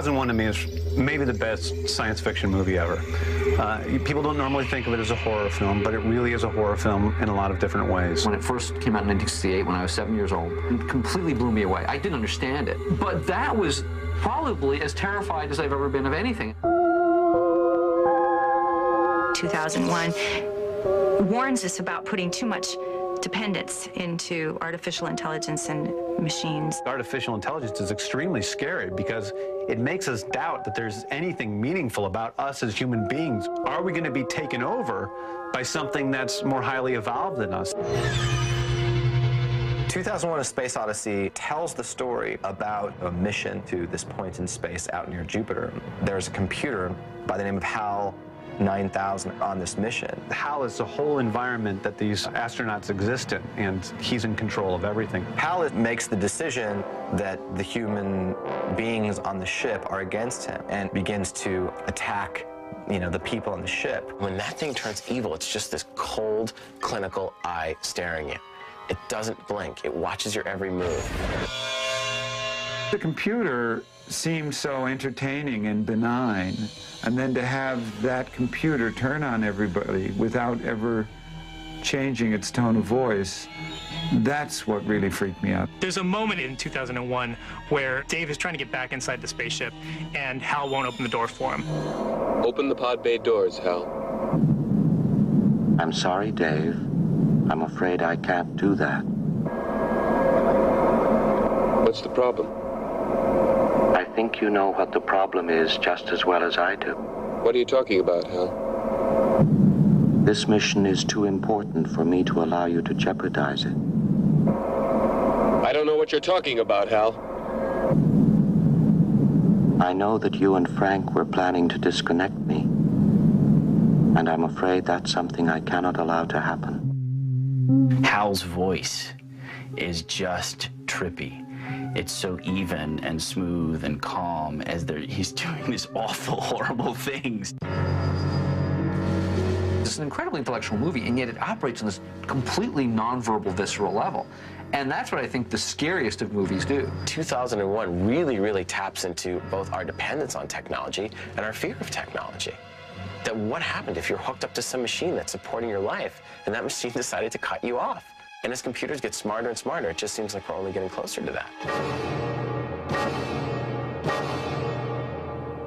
2001 to me is maybe the best science fiction movie ever. People don't normally think of it as a horror film, but it really is a horror film in a lot of different ways. When it first came out in 1968, when I was 7 years old, it completely blew me away. I didn't understand it, but that was probably as terrified as I've ever been of anything. 2001 warns us about putting too much dependence into artificial intelligence and machines. Artificial intelligence is extremely scary because it makes us doubt that there's anything meaningful about us as human beings. Are we going to be taken over by something that's more highly evolved than us? 2001: A Space Odyssey tells the story about a mission to this point in space out near Jupiter. There's a computer by the name of HAL 9000 on this mission. HAL is the whole environment that these astronauts exist in, and he's in control of everything. HAL makes the decision that the human beings on the ship are against him and begins to attack, the people on the ship. When that thing turns evil, it's just this cold, clinical eye staring you. It doesn't blink. It watches your every move. The computer seems so entertaining and benign, and then to have that computer turn on everybody without ever changing its tone of voice, that's what really freaked me out. There's a moment in 2001 where Dave is trying to get back inside the spaceship, and Hal won't open the door for him. Open the pod bay doors, Hal. I'm sorry, Dave. I'm afraid I can't do that. What's the problem? I think you know what the problem is just as well as I do. What are you talking about, Hal? This mission is too important for me to allow you to jeopardize it. I don't know what you're talking about, Hal. I know that you and Frank were planning to disconnect me, and I'm afraid that's something I cannot allow to happen. Hal's voice is just trippy. It's so even and smooth and calm as he's doing these awful, horrible things. It's an incredibly intellectual movie, and yet it operates on this completely nonverbal, visceral level. And that's what I think the scariest of movies do. 2001 really, really taps into both our dependence on technology and our fear of technology. That what happened if you're hooked up to some machine that's supporting your life, and that machine decided to cut you off? And as computers get smarter and smarter, it just seems like we're only getting closer to that.